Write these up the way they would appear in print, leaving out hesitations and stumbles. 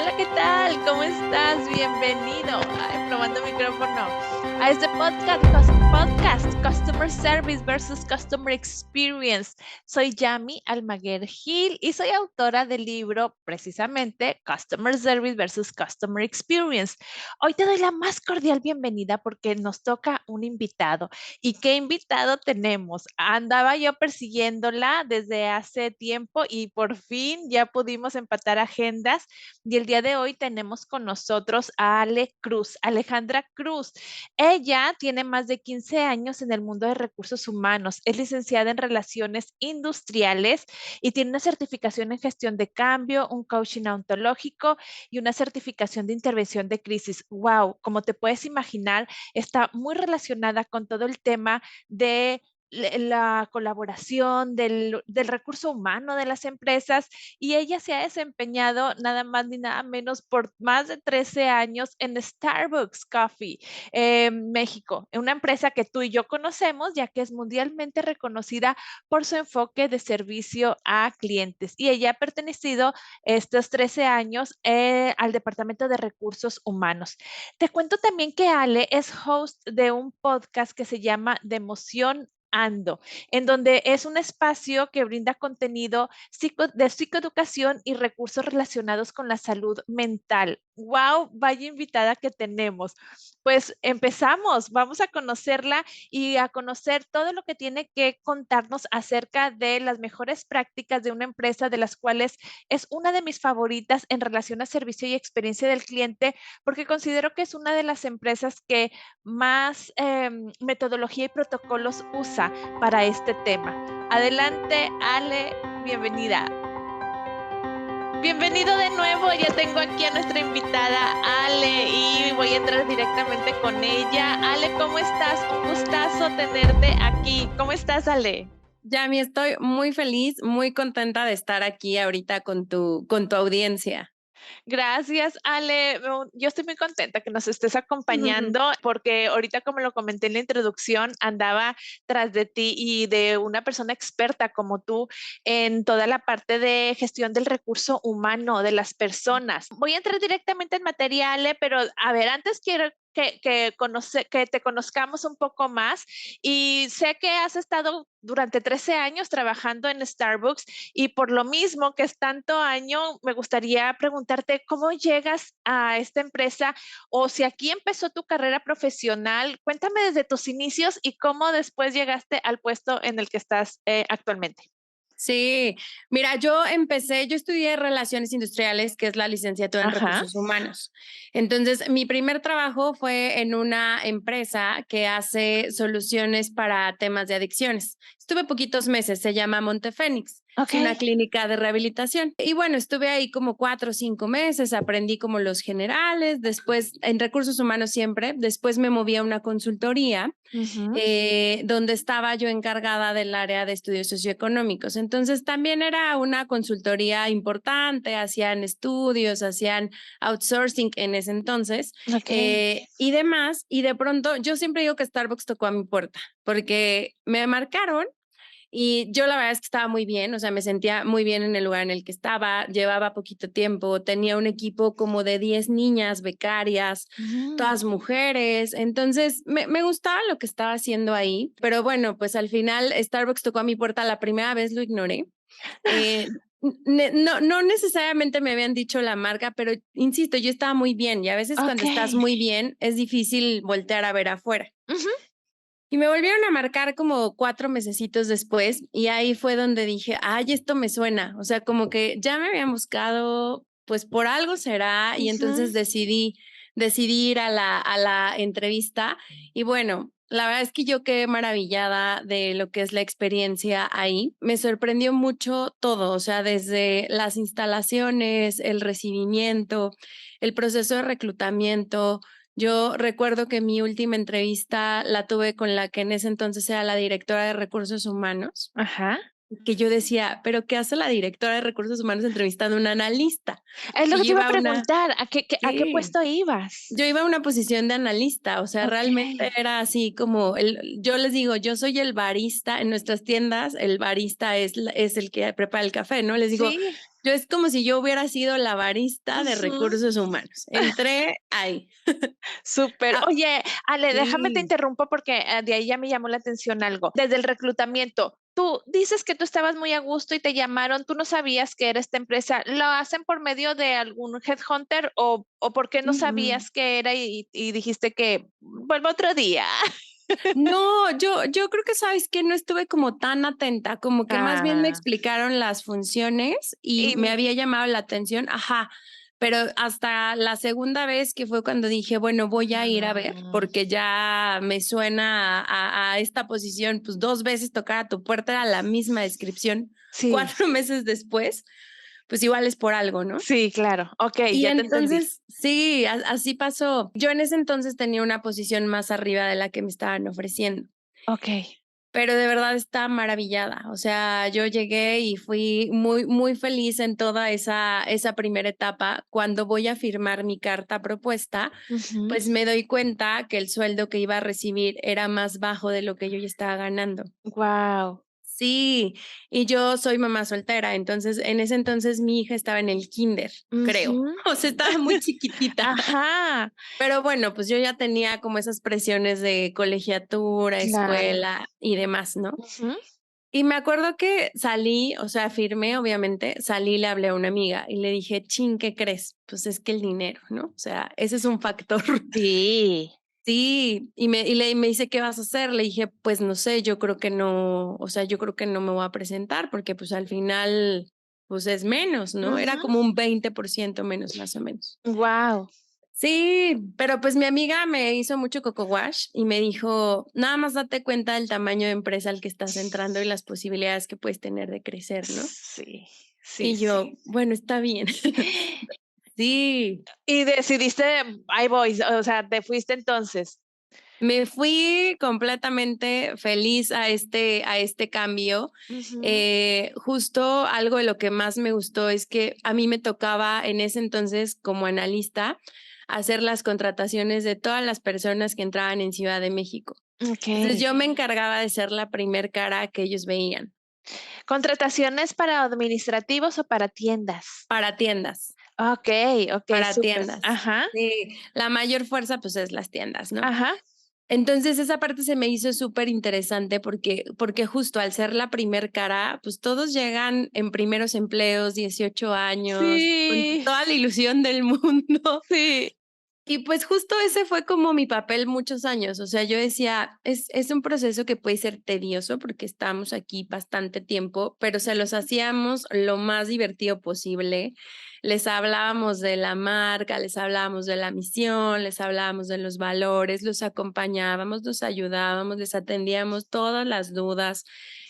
Hola, ¿qué tal? ¿Cómo estás? Bienvenido. Ay, probando micrófono. A este podcast Customer Service versus Customer Experience. Soy Yami Almaguer Gil y soy autora del libro precisamente Customer Service versus Customer Experience. Hoy te doy la más cordial bienvenida porque nos toca un invitado. ¿Y qué invitado tenemos? Andaba yo persiguiéndola desde hace tiempo y por fin ya pudimos empatar agendas y el día de hoy tenemos con nosotros a Alejandra Cruz. Ella tiene más de 15 años en el mundo de recursos humanos. Es licenciada en Relaciones Industriales y tiene una certificación en gestión de cambio, un coaching ontológico y una certificación de intervención de crisis. Wow, como te puedes imaginar, está muy relacionada con todo el tema de la colaboración del recurso humano de las empresas y ella se ha desempeñado nada más ni nada menos por más de 13 años en Starbucks Coffee, México, una empresa que tú y yo conocemos ya que es mundialmente reconocida por su enfoque de servicio a clientes y ella ha pertenecido estos 13 años al Departamento de Recursos Humanos. Te cuento también que Ale es host de un podcast que se llama De Emoción Ando, en donde es un espacio que brinda contenido de psicoeducación y recursos relacionados con la salud mental. ¡Wow! Vaya invitada que tenemos. Pues empezamos, vamos a conocerla y a conocer todo lo que tiene que contarnos acerca de las mejores prácticas de una empresa, de las cuales es una de mis favoritas en relación a servicio y experiencia del cliente, porque considero que es una de las empresas que más metodología y protocolos usa para este tema. Adelante, Ale, bienvenida. Bienvenido de nuevo, ya tengo aquí a nuestra invitada Ale y voy a entrar directamente con ella. Ale, ¿cómo estás? Un gustazo tenerte aquí. ¿Cómo estás, Ale? Yami, estoy muy feliz, muy contenta de estar aquí ahorita con tu audiencia. Gracias, Ale. Yo estoy muy contenta que nos estés Ujú. acompañando porque ahorita, como lo comenté en la introducción, andaba tras de ti y de una persona experta como tú en toda la parte de gestión del recurso humano de las personas. Voy a entrar directamente en materia, Ale, pero a ver, antes quiero que te conozcamos un poco más y sé que has estado durante 13 años trabajando en Starbucks y por lo mismo que es tanto año, me gustaría preguntarte cómo llegas a esta empresa o si aquí empezó tu carrera profesional. Cuéntame desde tus inicios y cómo después llegaste al puesto en el que estás actualmente. Sí, mira, yo estudié Relaciones Industriales, que es la licenciatura en Ajá, Recursos Humanos. Entonces, mi primer trabajo fue en una empresa que hace soluciones para temas de adicciones. Estuve poquitos meses, se llama Montefénix. ok. Es una clínica de rehabilitación. Y bueno, estuve ahí como 4 o 5 meses, aprendí como los generales, después en recursos humanos siempre, después me moví a una consultoría Ujú. donde estaba yo encargada del área de estudios socioeconómicos. Entonces también era una consultoría importante, hacían estudios, hacían outsourcing en ese entonces Ok. y demás. Y de pronto yo siempre digo que Starbucks tocó a mi puerta porque me marcaron y yo la verdad es que estaba muy bien, o sea, me sentía muy bien en el lugar en el que estaba, llevaba poquito tiempo, tenía un equipo como de 10 niñas becarias, Ujú. todas mujeres, entonces me gustaba lo que estaba haciendo ahí, pero bueno, pues al final Starbucks tocó a mi puerta, la primera vez lo ignoré. Eh, no necesariamente me habían dicho la marca, pero insisto, yo estaba muy bien y a veces Ok. cuando estás muy bien es difícil voltear a ver afuera. Ujú. Y me volvieron a marcar como 4 mesecitos después, y ahí fue donde dije: "Ay, esto me suena". O sea, como que ya me habían buscado, pues, por algo será, y Ujú. entonces decidí ir a la entrevista. Y bueno, la verdad es que yo quedé maravillada de lo que es la experiencia ahí. Me sorprendió mucho todo, o sea, desde las instalaciones, el recibimiento, el proceso de reclutamiento. Yo recuerdo que mi última entrevista la tuve con la que en ese entonces era la directora de recursos humanos, Ajá. que yo decía, pero ¿qué hace la directora de recursos humanos entrevistando a un analista? Es lo que Y te yo iba a iba a una, preguntar, a qué sí, puesto ibas? yo iba a una posición de analista, o sea, Ok. realmente era así como yo les digo, yo soy el barista en nuestras tiendas, el barista es el que prepara el café, ¿no? Les digo, Sí. Yo es como si yo hubiera sido la barista de Ujú. recursos humanos. Entré ahí. Súper. Ah, Oye, Ale, déjame te sí. interrumpo porque de ahí ya me llamó la atención algo. Desde el reclutamiento, tú dices que tú estabas muy a gusto y te llamaron, tú no sabías que era esta empresa. ¿Lo hacen por medio de algún headhunter o por qué no Mm. sabías qué era y dijiste que vuelvo otro día? No, yo creo que, ¿sabes que no estuve como tan atenta, como que más bien me Ah, explicaron las funciones y y, me había llamado la atención, ajá, pero hasta la segunda vez que fue cuando dije, bueno, voy a ir a ver, ah, porque ya me suena a esta posición, pues 2 veces tocar a tu puerta, era la misma descripción, sí, 4 meses después, pues igual es por algo, ¿no? sí, claro. Ok, Y ya te entendí. entonces, sí, así pasó. Yo en ese entonces tenía una posición más arriba de la que me estaban ofreciendo. Ok. Pero de verdad estaba maravillada. O sea, yo llegué y fui muy, muy feliz en toda esa primera etapa. Cuando voy a firmar mi carta propuesta, pues me doy cuenta que el sueldo que iba a recibir era más bajo de lo que yo ya estaba ganando. Wow. Sí, y yo soy mamá soltera, entonces en ese entonces mi hija estaba en el kinder, creo. O sea, estaba muy chiquitita. Ajá, Pero bueno, pues yo ya tenía como esas presiones de colegiatura, claro. escuela y demás, ¿no? Ujú. Y me acuerdo que salí, o sea, firmé, obviamente, salí y le hablé a una amiga y le dije: "Chin, ¿qué crees? Pues es que el dinero, ¿no? O sea, ese es un factor". Sí. Sí, y me dice: "¿Qué vas a hacer?". Le dije: "Pues no sé, yo creo que no, o sea, yo creo que no me voy a presentar porque, pues, al final, pues, es menos, ¿no?". Era como un 20% menos, más o menos. Wow. Sí, pero pues mi amiga me hizo mucho coco wash y me dijo: "Nada más date cuenta del tamaño de empresa al que estás entrando y las posibilidades que puedes tener de crecer", ¿no? Sí, sí, Y yo: sí. "Bueno, está bien". Sí, Y decidiste, ahí voy, o sea, te fuiste entonces. me fui completamente feliz a este cambio. Ujú. Justo algo de lo que más me gustó es que a mí me tocaba en ese entonces, como analista, hacer las contrataciones de todas las personas que entraban en Ciudad de México. Entonces, Okey. yo me encargaba de ser la primer cara que ellos veían ¿Contrataciones para administrativos o para tiendas? para tiendas, Okey, okey, para súper. tiendas. Ajá, Sí, la mayor fuerza, pues, es las tiendas, ¿no? ajá. Entonces, esa parte se me hizo súper interesante porque justo al ser la primer cara, pues, todos llegan en primeros empleos, 18 años, con Sí, toda la ilusión del mundo. sí. Y pues justo ese fue como mi papel muchos años, o sea, yo decía, es un proceso que puede ser tedioso porque estamos aquí bastante tiempo, pero se los hacíamos lo más divertido posible. Les hablábamos de la marca, les hablábamos de la misión, les hablábamos de los valores, los acompañábamos, los ayudábamos, les atendíamos todas las dudas.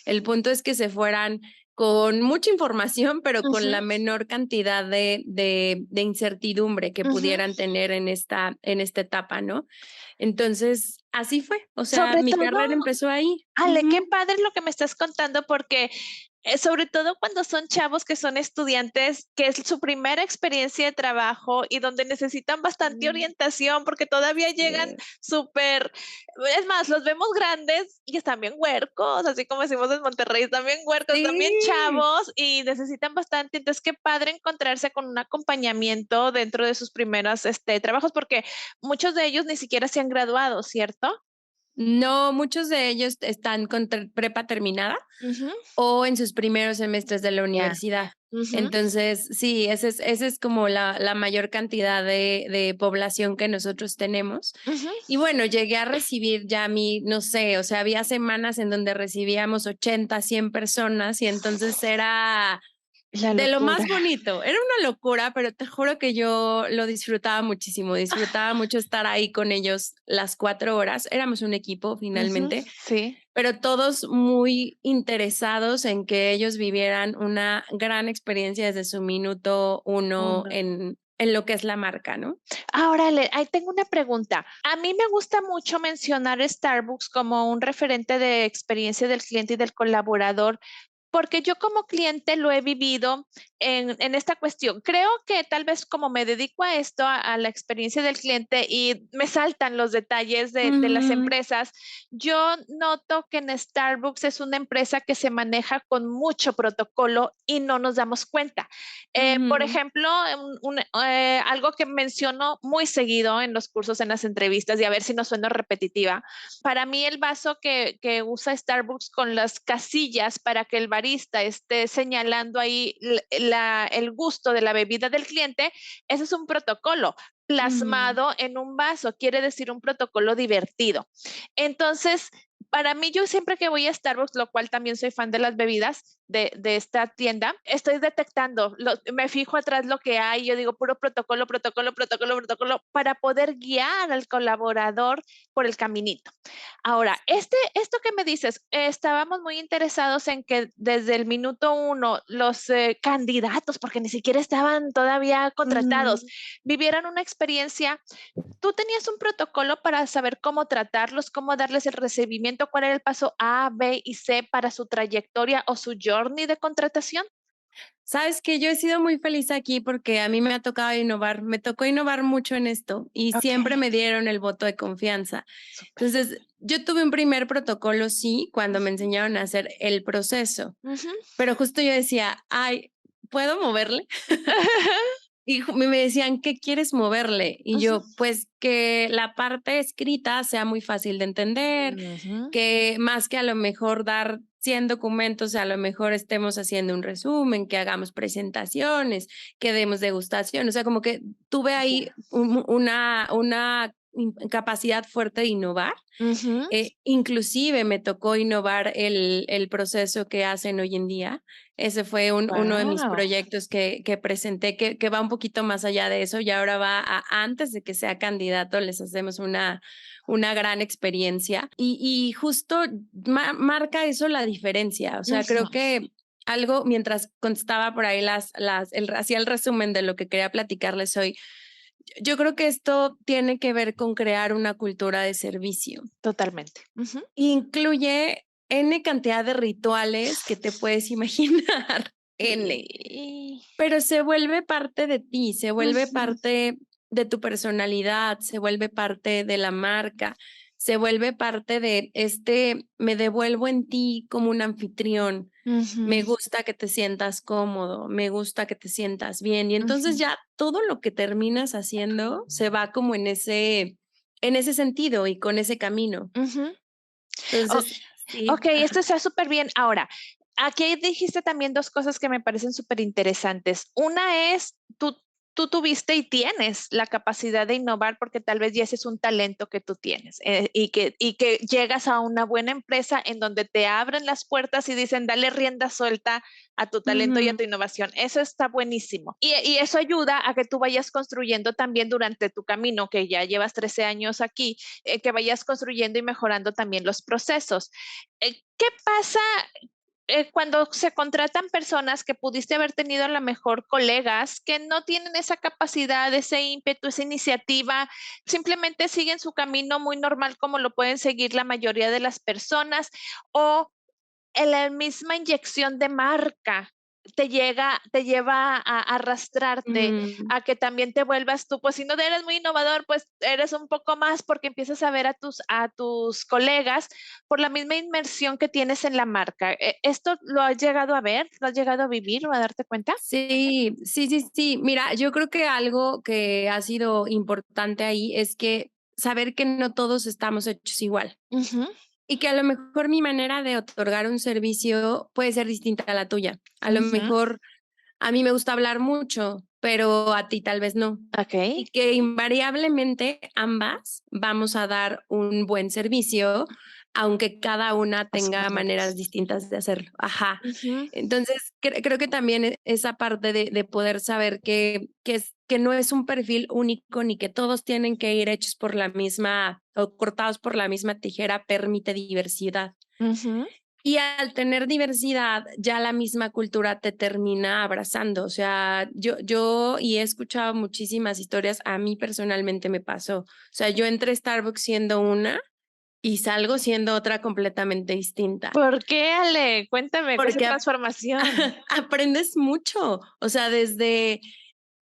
El punto es que se fueran con mucha información, pero con Ujú, la menor cantidad de incertidumbre que ujú. pudieran tener en esta etapa, ¿no? Entonces, así fue, o sea, Sobre mi todo, carrera empezó ahí. Ale, qué Ujú. padre lo que me estás contando, porque sobre todo cuando son chavos que son estudiantes, que es su primera experiencia de trabajo y donde necesitan bastante Mm, orientación porque todavía llegan sí. súper, es más, los vemos grandes y están bien huercos, así como decimos en Monterrey, están bien huercos, también Sí. chavos y necesitan bastante. Entonces, qué padre encontrarse con un acompañamiento dentro de sus primeros trabajos, porque muchos de ellos ni siquiera se han graduado, ¿cierto? No, muchos de ellos están con prepa terminada Ujú, o en sus primeros semestres de la ya. universidad. Ujú, Entonces, sí, ese es como la mayor cantidad de población que nosotros tenemos. ujú. Y bueno, llegué a recibir ya no sé, o sea, había semanas en donde recibíamos 80, 100 personas y entonces era La de lo locura. más bonito. Era una locura, pero te juro que yo lo disfrutaba muchísimo. Disfrutaba mucho estar ahí con ellos las 4 horas. Éramos un equipo Ujú, finalmente, sí, pero todos muy interesados en que ellos vivieran una gran experiencia desde su minuto uno uno. en lo que es la marca, ¿no? Ahora, ahí tengo una pregunta. A mí me gusta mucho mencionar Starbucks como un referente de experiencia del cliente y del colaborador, porque yo como cliente lo he vivido en esta cuestión. Creo que tal vez como me dedico a esto, a la experiencia del cliente y me saltan los detalles de las Ujú, empresas, yo noto que en Starbucks es una empresa que se maneja con mucho protocolo y no nos damos cuenta. Por ujú, ejemplo, algo que menciono muy seguido en los cursos, en las entrevistas, y a ver si no sueno repetitiva. Para mí el vaso que usa Starbucks con las casillas para que el barista esté señalando ahí el gusto de la bebida del cliente, ese es un protocolo ujú. plasmado en un vaso, quiere decir un protocolo divertido. Entonces, para mí, yo siempre que voy a Starbucks, lo cual también soy fan de las bebidas de esta tienda, estoy detectando, me fijo atrás lo que hay, yo digo puro protocolo, protocolo, protocolo, protocolo, para poder guiar al colaborador por el caminito. Ahora, esto que me dices, estábamos muy interesados en que desde el minuto uno los candidatos, porque ni siquiera estaban todavía contratados, Ujú. vivieran una experiencia. ¿Tú tenías un protocolo para saber cómo tratarlos, cómo darles el recibimiento, cuál era el paso A, B y C para su trayectoria o su journey de contratación? Sabes que yo he sido muy feliz aquí porque a mí me ha tocado innovar, me tocó innovar mucho en esto y Ok, siempre me dieron el voto de confianza. súper. Entonces, yo tuve un primer protocolo, sí, cuando me enseñaron a hacer el proceso, Ujú. pero justo yo decía, ay, ¿puedo moverle? Y me decían, ¿qué quieres moverle? Y Ujú, yo, pues que la parte escrita sea muy fácil de entender, ujú. que más que a lo mejor dar 100 documentos, a lo mejor estemos haciendo un resumen, que hagamos presentaciones, que demos degustación. O sea, como que tuve ahí Ya. una capacidad fuerte de innovar. Ujú. Inclusive me tocó innovar el proceso que hacen hoy en día. Ese fue uno de mis Wow. proyectos que presenté, que va un poquito más allá de eso, y ahora va a antes de que sea candidato, les hacemos una gran experiencia. Y justo marca eso la diferencia. O sea, Ujú. creo que algo, mientras contestaba por ahí hacía el resumen de lo que quería platicarles hoy, yo creo que esto tiene que ver con crear una cultura de servicio. Totalmente. Ujú. Incluye N cantidad de rituales que te puedes imaginar, N, Sí. pero se vuelve parte de ti, se vuelve Ujú, parte de tu personalidad, se vuelve parte de la marca, se vuelve parte de me devuelvo en ti como un anfitrión. Me ujú, gusta que te sientas cómodo, me gusta que te sientas bien. Y entonces ujú, ya todo lo que terminas haciendo se va como en ese sentido y con ese camino. ujú. O Entonces, sí, okey, esto ajá. está súper bien. Ahora, aquí dijiste también 2 cosas que me parecen superinteresantes. Una es, tú tuviste y tienes la capacidad de innovar, porque tal vez ya ese es un talento que tú tienes, y que llegas a una buena empresa en donde te abren las puertas y dicen: "Dale rienda suelta a tu talento y a Ujú. tu innovación". Eso está buenísimo. Y eso ayuda a que tú vayas construyendo también durante tu camino, que ya llevas 13 años aquí, que vayas construyendo y mejorando también los procesos. ¿Qué pasa cuando se contratan personas que pudiste haber tenido a lo mejor colegas que no tienen esa capacidad, ese ímpetu, esa iniciativa, simplemente siguen su camino muy normal como lo pueden seguir la mayoría de las personas, o en la misma inyección de marca te lleva a arrastrarte Mm, a que también te vuelvas tú, pues si no eres muy innovador, pues eres un poco más porque empiezas a ver a tus colegas por la misma inmersión que tienes en la marca. ¿Esto lo has llegado a ver? ¿Lo has llegado a vivir o a darte cuenta? sí, sí, sí, sí. Mira, yo creo que algo que ha sido importante ahí es que saber que no todos estamos hechos igual Ujú, y que a lo mejor mi manera de otorgar un servicio puede ser distinta a la tuya. A lo ujú, mejor a mí me gusta hablar mucho, pero a ti tal vez no. okey. Y que invariablemente ambas vamos a dar un buen servicio, aunque cada una tenga maneras Asuntos. distintas de hacerlo. Ajá. Ujú, Entonces, creo que también esa parte de poder saber que no es un perfil único ni que todos tienen que ir hechos por la misma o cortados por la misma tijera permite diversidad. ujú, Y al tener diversidad, ya la misma cultura te termina abrazando. O sea, yo y he escuchado muchísimas historias, a mí personalmente me pasó. O sea, yo entré a Starbucks siendo una y salgo siendo otra completamente distinta. ¿Por qué, Ale? Cuéntame, ¿qué es esa Porque transformación? aprendes mucho, o sea, desde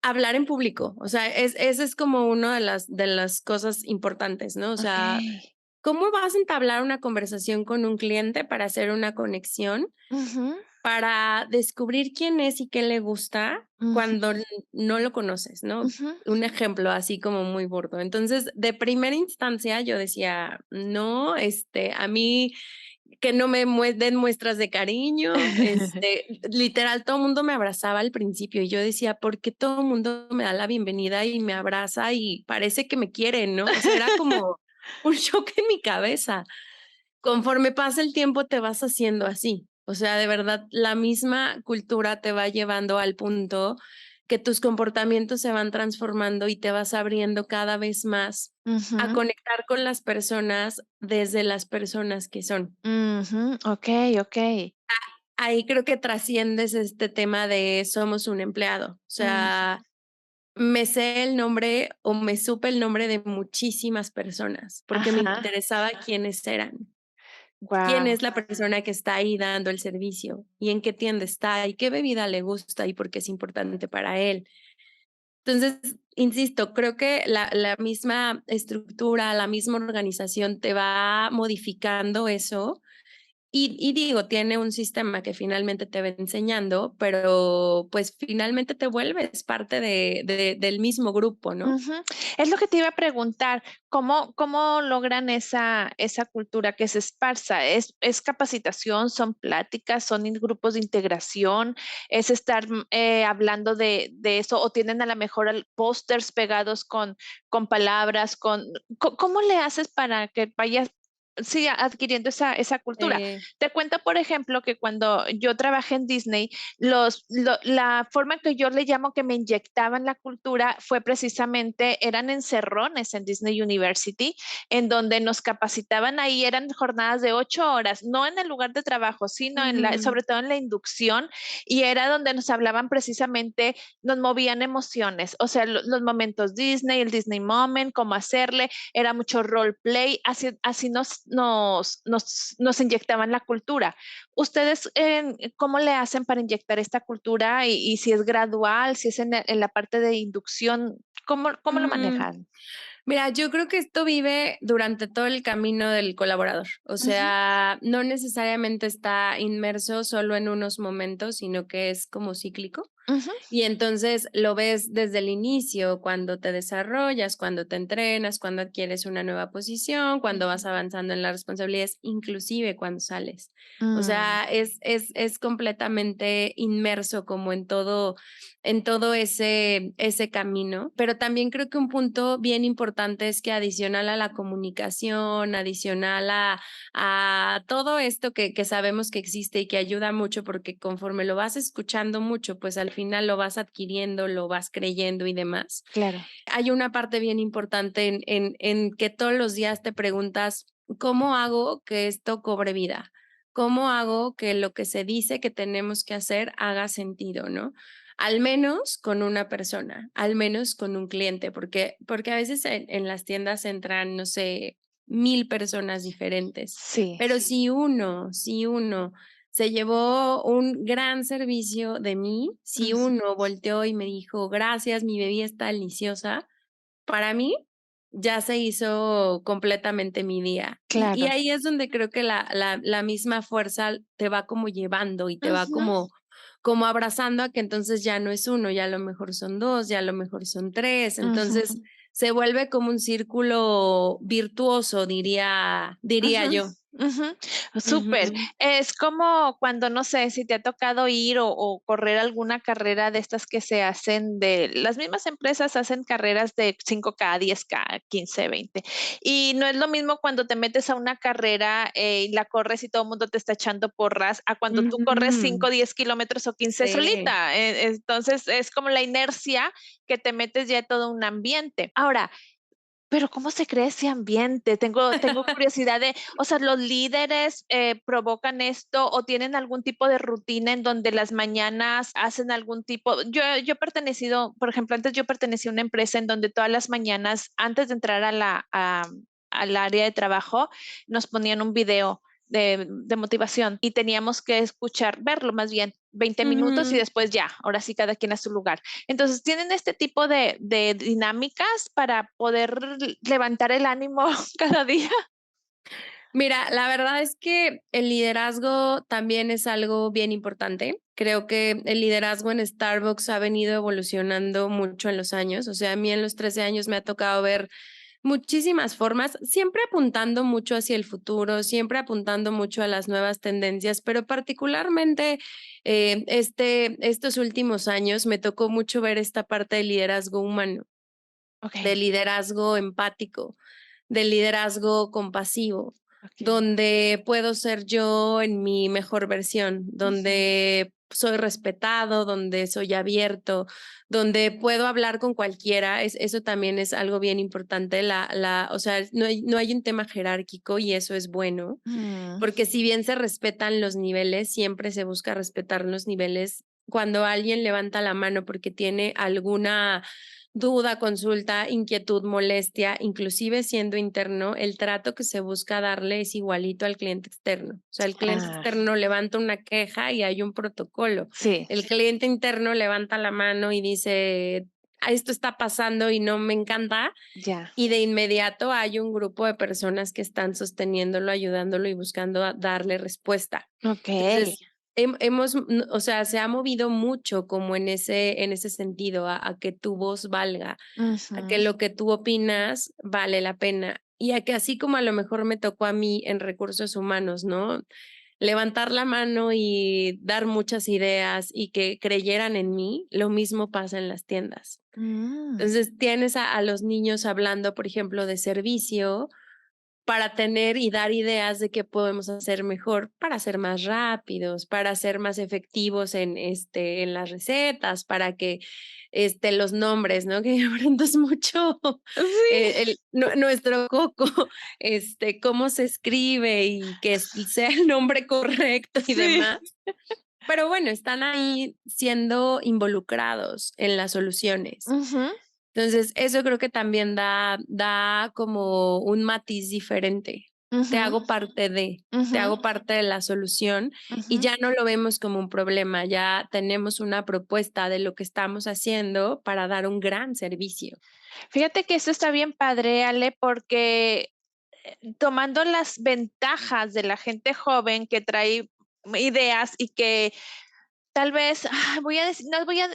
hablar en público, o sea, ese es como una de las cosas importantes, ¿no? O sea, Okey. ¿cómo vas a entablar una conversación con un cliente para hacer una conexión, Ujú, para descubrir quién es y qué le gusta ujú, cuando no lo conoces, ¿no? ujú, Un ejemplo así como muy burdo. Entonces, de primera instancia, yo decía: "No, a mí que no me den muestras de cariño", literal, todo el mundo me abrazaba al principio, y yo decía: "¿Por qué todo el mundo me da la bienvenida y me abraza y parece que me quieren?", ¿no? O sea, era como un shock en mi cabeza. Conforme pasa el tiempo, te vas haciendo así. O sea, de verdad, la misma cultura te va llevando al punto que tus comportamientos se van transformando y te vas abriendo cada vez más a ujú, conectar con las personas desde las personas que son. ujú. Okey, okey. Ahí creo que trasciendes este tema de somos un empleado. O Ujú. sea, me sé el nombre o me supe el nombre de muchísimas personas porque me Ajá. interesaba quiénes eran. ¿Quién Guau. es la persona que está ahí dando el servicio? ¿Y en qué tienda está? ¿Y qué bebida le gusta? ¿Y por qué es importante para él? Entonces, insisto, creo que la misma estructura, la misma organización te va modificando eso y digo, tiene un sistema que finalmente te va enseñando, pero, pues, finalmente te vuelves parte del mismo grupo, ¿no? Ujú. Es lo que te iba a preguntar, ¿cómo logran esa cultura que se esparza? ¿Es capacitación, son pláticas, son grupos de integración, es estar, hablando de eso, o tienen a la mejor pósters pegados con palabras, cómo le haces para que vayas, sí, adquiriendo esa cultura? Eh, Te cuento, por ejemplo, que cuando yo trabajé en Disney, la forma que yo le llamo que me inyectaban la cultura fue precisamente, eran encerrones en Disney University, en donde nos capacitaban ahí, eran jornadas de 8 horas, no en el lugar de trabajo, sino ujú, sobre todo en la inducción, y era donde nos hablaban precisamente, nos movían emociones, o sea, los momentos Disney, el Disney Moment, cómo hacerle, era mucho role play, así nos inyectaban la cultura. ¿Ustedes cómo le hacen para inyectar esta cultura y si es gradual, si es en la parte de inducción? ¿Cómo lo mm. manejan? Mira, yo creo que esto vive durante todo el camino del colaborador. O Ujú, sea, no necesariamente está inmerso solo en unos momentos, sino que es como cíclico. ujú, Y entonces lo ves desde el inicio, cuando te desarrollas, cuando te entrenas, cuando adquieres una nueva posición, cuando vas ujú. avanzando en las responsabilidades, inclusive cuando sales. O Mm, sea, es completamente inmerso como en todo ese camino. Pero también creo que un punto bien importante es que adicional a la comunicación, adicional a todo esto que sabemos que existe y que ayuda mucho, porque conforme lo vas escuchando mucho, pues al final lo vas adquiriendo, lo vas creyendo y demás. claro. Hay una parte bien importante en que todos los días te preguntas, ¿cómo hago que esto cobre vida? ¿Cómo hago que lo que se dice que tenemos que hacer haga sentido, no? Al menos con una persona, al menos con un cliente, porque a veces en las tiendas entran, no sé, 1000 personas diferentes, Sí. pero si uno se llevó un gran servicio de mí, si Ujú, uno volteó y me dijo: "Gracias, mi bebida está deliciosa", para mí ya se hizo completamente mi día. Y claro. ahí es donde creo que la misma fuerza te va como llevando y te va Ujú, como abrazando a que entonces ya no es uno, ya a lo mejor son 2, ya a lo mejor son 3. Entonces, ujú. se vuelve como un círculo virtuoso, diría Ujú, yo. ujú. Súper. Ujú. Es como cuando, no sé, si te ha tocado ir o correr alguna carrera de estas que se hacen de las mismas empresas hacen carreras de 5K, 10K, 15, 20. Y no es lo mismo cuando te metes a una carrera, y la corres y todo el mundo te está echando porras, a cuando tú corres Ujú. 5, 10 kilómetros o 15 Sí. solita. Entonces, es como la inercia que te metes ya en todo un ambiente. Ahora, pero, ¿cómo se crea ese ambiente? Tengo curiosidad de, o sea, ¿los líderes, provocan esto o tienen algún tipo de rutina en donde las mañanas hacen algún tipo? Yo he pertenecido, por ejemplo, antes yo pertenecía a una empresa en donde todas las mañanas, antes de entrar al área de trabajo, nos ponían un video de motivación y teníamos que escuchar, verlo más bien, 20 minutos y Ujú. después ya, ahora sí cada quien a su lugar. Entonces, ¿tienen este tipo de dinámicas para poder levantar el ánimo cada día? Mira, la verdad es que el liderazgo también es algo bien importante. Creo que el liderazgo en Starbucks ha venido evolucionando mucho en los años. O sea, a mí en los 13 años me ha tocado ver muchísimas formas, siempre apuntando mucho hacia el futuro, siempre apuntando mucho a las nuevas tendencias, pero particularmente estos últimos años me tocó mucho ver esta parte del liderazgo humano, Ok, del liderazgo empático, del liderazgo compasivo, ok. donde puedo ser yo en mi mejor versión, Ujú. donde soy respetado, donde soy abierto, donde puedo hablar con cualquiera. Eso también es algo bien importante. O sea, no hay un tema jerárquico y eso es bueno, Mm, porque si bien se respetan los niveles, siempre se busca respetar los niveles. Cuando alguien levanta la mano porque tiene alguna duda, consulta, inquietud, molestia, inclusive siendo interno, el trato que se busca darle es igualito al cliente externo. O sea, el cliente ah, externo levanta una queja y hay un protocolo. sí, El cliente interno levanta la mano y dice: "Ah, esto está pasando y no me encanta", ya. y de inmediato hay un grupo de personas que están sosteniéndolo, ayudándolo y buscando darle respuesta. Ok. Entonces, o sea, se ha movido mucho como en ese sentido, a que tu voz valga, a que Ujú. lo que tú opinas vale la pena, y a que así como a lo mejor me tocó a mí en recursos humanos, ¿no? Levantar la mano y dar muchas ideas y que creyeran en mí, lo mismo pasa en las tiendas. Mm, Entonces, tienes a los niños hablando, por ejemplo, de servicio, para tener y dar ideas de qué podemos hacer mejor para ser más rápidos, para ser más efectivos en las recetas, para que, los nombres, ¿no? Que aprendas mucho, sí. nuestro coco, cómo se escribe y que sea el nombre correcto y Sí. demás. Pero bueno, están ahí siendo involucrados en las soluciones. Ujú, Entonces, eso creo que también da como un matiz diferente. Te ujú, hago parte te ujú, hago parte de la solución y ujú. ya no lo vemos como un problema, ya tenemos una propuesta de lo que estamos haciendo para dar un gran servicio. Fíjate que eso está bien padre, Ale, porque tomando las ventajas de la gente joven que trae ideas y que tal vez, voy a decir,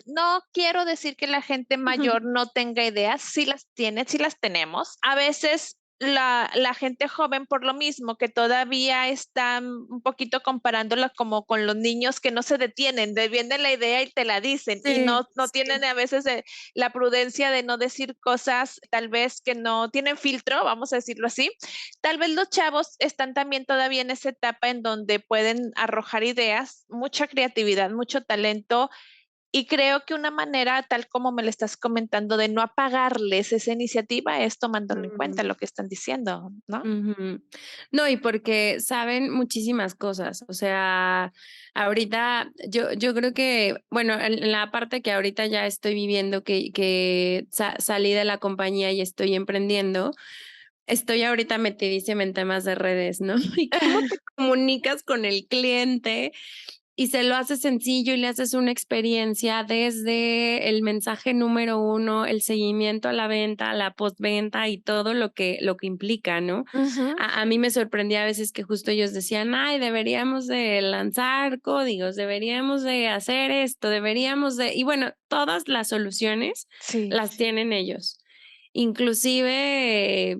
no quiero decir que la gente mayor no tenga ideas, sí las tiene, sí las tenemos. A veces la gente joven, por lo mismo, que todavía están un poquito comparándola como con los niños que no se detienen, viene la idea y te la dicen, y Sí, no tienen sí. a veces la prudencia de no decir cosas tal vez que no tienen filtro, vamos a decirlo así. Tal vez los chavos están también todavía en esa etapa en donde pueden arrojar ideas, mucha creatividad, mucho talento, y creo que una manera, tal como me lo estás comentando, de no apagarles esa iniciativa es tomándolo en cuenta Ujú. lo que están diciendo, ¿no? Ujú. No, y porque saben muchísimas cosas. O sea, ahorita yo creo que, bueno, en la parte que ahorita ya estoy viviendo, que salí de la compañía y estoy emprendiendo, estoy ahorita metidísima en temas de redes, ¿no? Y cómo te comunicas con el cliente y se lo haces sencillo y le haces una experiencia desde el mensaje número uno, el seguimiento a la venta, la postventa y todo lo que implica, ¿no? Ujú, A mí me sorprendía a veces que justo ellos decían: "Ay, deberíamos de lanzar códigos, deberíamos de hacer esto, deberíamos de", y bueno, todas las soluciones sí. las tienen ellos. Inclusive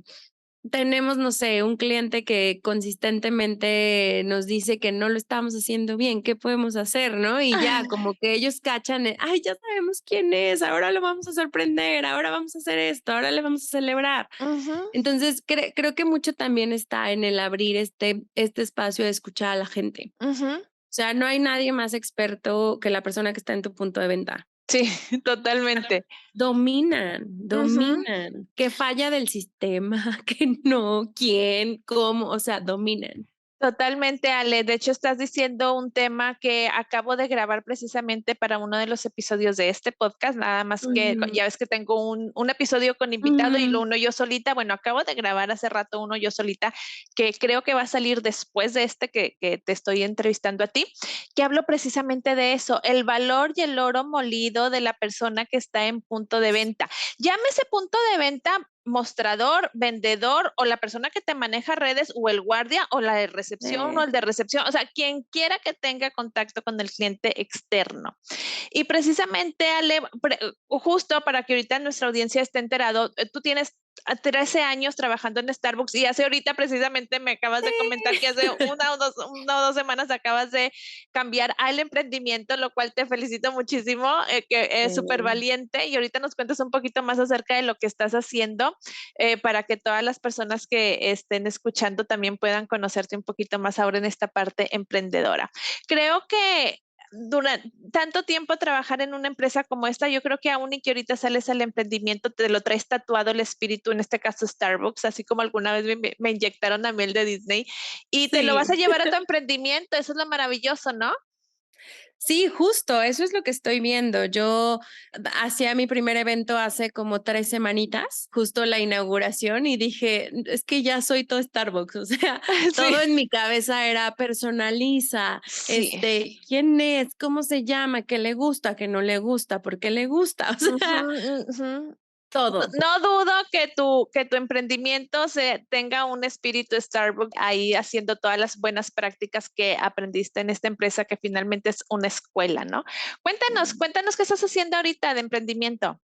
tenemos, no sé, un cliente que consistentemente nos dice que no lo estamos haciendo bien, ¿qué podemos hacer?, ¿no? Y ya como que ellos cachan, ay, ya sabemos quién es, ahora lo vamos a sorprender, ahora vamos a hacer esto, ahora le vamos a celebrar. Ujú, Entonces, creo que mucho también está en el abrir este espacio de escuchar a la gente. ujú. O sea, no hay nadie más experto que la persona que está en tu punto de venta. Sí, totalmente. Dominan, Ujú. dominan. ¿Qué falla del sistema? ¿Que no? ¿Quién? ¿Cómo? O sea, dominan. Totalmente, Ale. De hecho, estás diciendo un tema que acabo de grabar precisamente para uno de los episodios de este podcast, nada más que Ujú, ya ves que tengo un episodio con invitado y ujú, uno yo solita. Bueno, acabo de grabar hace rato uno yo solita, que creo que va a salir después de este que te estoy entrevistando a ti, que hablo precisamente de eso, el valor y el oro molido de la persona que está en punto de venta. Llámese punto de venta, mostrador, vendedor o la persona que te maneja redes o el guardia o la de recepción o sí, el de recepción, o sea, quien quiera que tenga contacto con el cliente externo. Y precisamente, Ale, justo para que ahorita nuestra audiencia esté enterado, tú tienes a 13 años trabajando en Starbucks y hace ahorita precisamente me acabas de comentar que hace una o dos semanas acabas de cambiar al emprendimiento, lo cual te felicito muchísimo, que es súper sí. valiente y ahorita nos cuentas un poquito más acerca de lo que estás haciendo para que todas las personas que estén escuchando también puedan conocerte un poquito más ahora en esta parte emprendedora. Creo que durante tanto tiempo trabajar en una empresa como esta, yo creo que aún y que ahorita sales al emprendimiento, te lo traes tatuado el espíritu, en este caso Starbucks, así como alguna vez me inyectaron a miel de Disney, y te lo vas a Sí. llevar a tu emprendimiento, eso es lo maravilloso, ¿no? Sí, justo, eso es lo que estoy viendo. Yo hacía mi primer evento hace como 3 semanitas, justo la inauguración, y dije: Es que ya soy todo Starbucks", o sea, Sí, todo en mi cabeza era personaliza, sí. ¿quién es? ¿Cómo se llama? ¿Qué le gusta? ¿Qué no le gusta? ¿Por qué le gusta? O Ujú, sea, ujú. todo. No dudo que tu emprendimiento tenga un espíritu Starbucks ahí haciendo todas las buenas prácticas que aprendiste en esta empresa que finalmente es una escuela, ¿no? Cuéntanos qué estás haciendo ahorita de emprendimiento.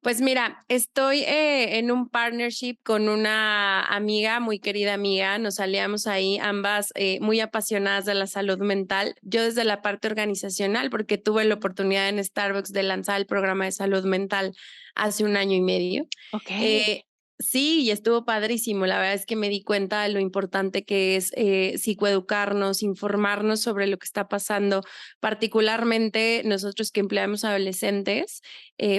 Pues mira, estoy en un partnership con una amiga, muy querida amiga. Nos aliamos ahí, ambas muy apasionadas de la salud mental. Yo desde la parte organizacional, porque tuve la oportunidad en Starbucks de lanzar el programa de salud mental hace 1 año y medio. Ok. Eh, sí, y estuvo padrísimo. La verdad es que me di cuenta de lo importante que es psicoeducarnos, informarnos sobre lo que está pasando, particularmente nosotros que empleamos adolescentes,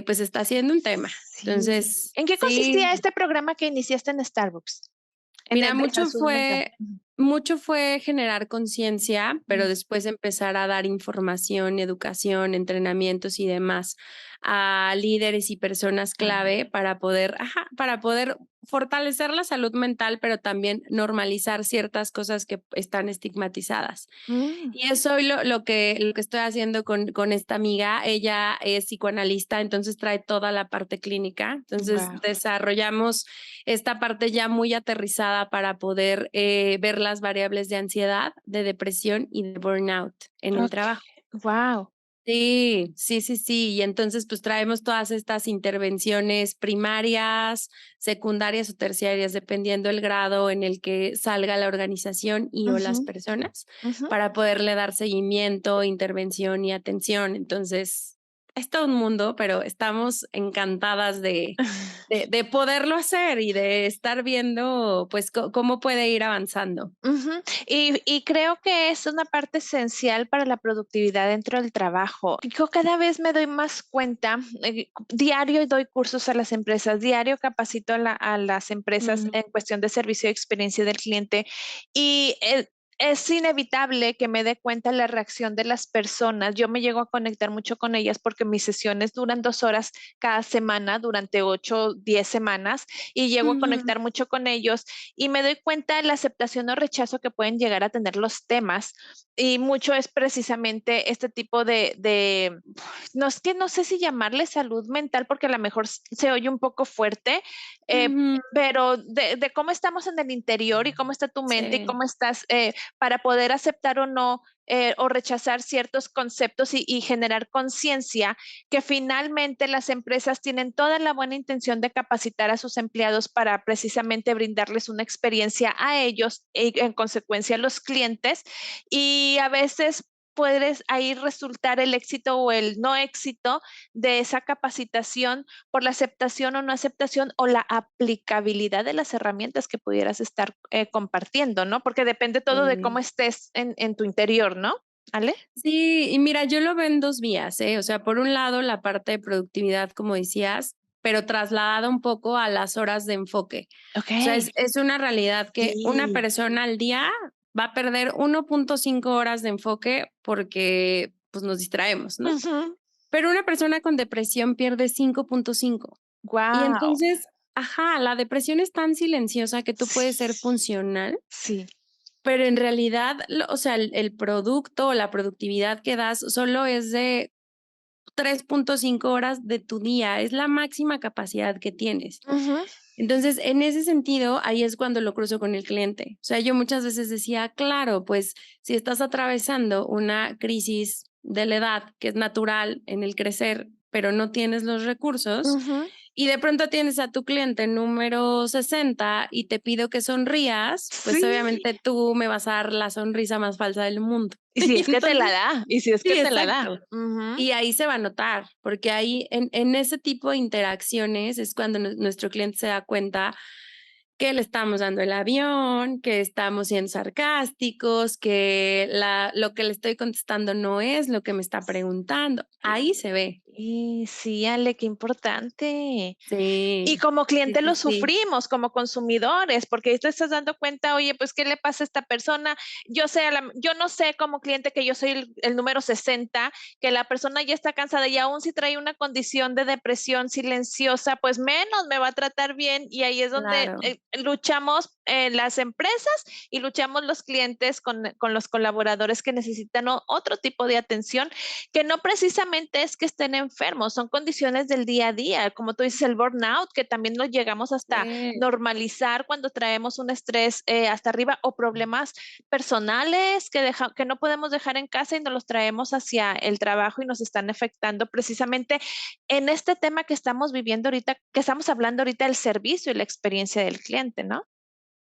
pues está siendo un tema. Sí. Entonces, ¿En qué consistía sí, este programa que iniciaste en Starbucks? En mira, el de salud mental. mucho fue generar conciencia, pero Ujú. después empezar a dar información, educación, entrenamientos y demás a líderes y personas Ah. clave para poder fortalecer la salud mental, pero también normalizar ciertas cosas que están estigmatizadas. Mm, Y eso es lo que estoy haciendo con esta amiga. Ella es psicoanalista, entonces trae toda la parte clínica. Entonces wow. desarrollamos esta parte ya muy aterrizada para poder ver las variables de ansiedad, de depresión y de burnout en el Ok. trabajo. Wow. Sí, sí, sí, sí. Y entonces, pues traemos todas estas intervenciones primarias, secundarias o terciarias, dependiendo el grado en el que salga la organización y o las Ujú, personas, ujú. para poderle dar seguimiento, intervención y atención. Entonces, es todo un mundo, pero estamos encantadas de poderlo hacer y de estar viendo, pues, cómo puede ir avanzando. Ujú. Y creo que es una parte esencial para la productividad dentro del trabajo. Yo cada vez me doy más cuenta, diario doy cursos a las empresas, diario capacito a las empresas Mm, en cuestión de servicio y experiencia del cliente y es inevitable que me dé cuenta la reacción de las personas. Yo me llego a conectar mucho con ellas porque mis sesiones duran 2 horas cada semana durante 8, 10 semanas y llego a ujú, conectar mucho con ellos y me doy cuenta de la aceptación o rechazo que pueden llegar a tener los temas y mucho es precisamente este tipo no es que no sé si llamarle salud mental porque a lo mejor se oye un poco fuerte, ujú, pero de cómo estamos en el interior y cómo está tu mente y sí. cómo estás para poder aceptar o no o rechazar ciertos conceptos y generar conciencia que finalmente las empresas tienen toda la buena intención de capacitar a sus empleados para precisamente brindarles una experiencia a ellos y en consecuencia a los clientes y a veces puedes ahí resultar el éxito o el no éxito de esa capacitación por la aceptación o no aceptación o la aplicabilidad de las herramientas que pudieras estar compartiendo, ¿no? Porque depende todo de cómo Sí. estés en tu interior, ¿no? ¿Ale? Sí, y mira, yo lo veo en 2 vías, ¿eh? O sea, por un lado, la parte de productividad, como decías, pero trasladada un poco a las horas de enfoque. Ok. O sea, es una realidad que una Sí. persona al día va a perder 1.5 horas de enfoque porque pues nos distraemos, ¿no? Pero una persona con depresión pierde 5.5. Y Guau. entonces, ajá, la depresión es tan silenciosa que tú puedes ser funcional, Sí. pero en realidad, o sea, el producto o la productividad que das solo es de 3.5 horas de tu día, es la máxima capacidad que tienes. Ujú. Entonces, en ese sentido, ahí es cuando lo cruzo con el cliente. O sea, yo muchas veces decía, claro, pues si estás atravesando una crisis de la edad, que es natural en el crecer, pero no tienes los recursos, Ujú. y de pronto tienes a tu cliente número 60 y te pido que sonrías, pues Sí. obviamente tú me vas a dar la sonrisa más falsa del mundo. Y si Y es que te la entonces, da, y si es que sí, te la da. exacto. Ujú. Y ahí se va a notar, porque ahí en ese tipo de interacciones es cuando nuestro cliente se da cuenta que le estamos dando el avión, que estamos siendo sarcásticos, que lo que le estoy contestando no es lo que me está preguntando. Ahí se ve. Y sí, Ale, qué importante. Y Sí, como sí, cliente sí, lo sí, sufrimos, como consumidores, porque ahí te estás dando cuenta, oye, pues, ¿qué le pasa a esta persona? Yo no sé como cliente que yo soy el número 60, que la persona ya está cansada y aún si trae una condición de depresión silenciosa, pues menos me va a tratar bien y ahí es donde claro. luchamos las empresas y luchamos los clientes con los colaboradores que necesitan otro tipo de atención, que no precisamente es que estén enfermos, son condiciones del día a día, como tú dices, el burnout, que también lo llegamos hasta Sí. normalizar cuando traemos un estrés hasta arriba o problemas personales que no podemos dejar en casa y nos los traemos hacia el trabajo y nos están afectando precisamente en este tema que estamos viviendo ahorita, que estamos hablando ahorita del servicio y la experiencia del cliente, ¿no?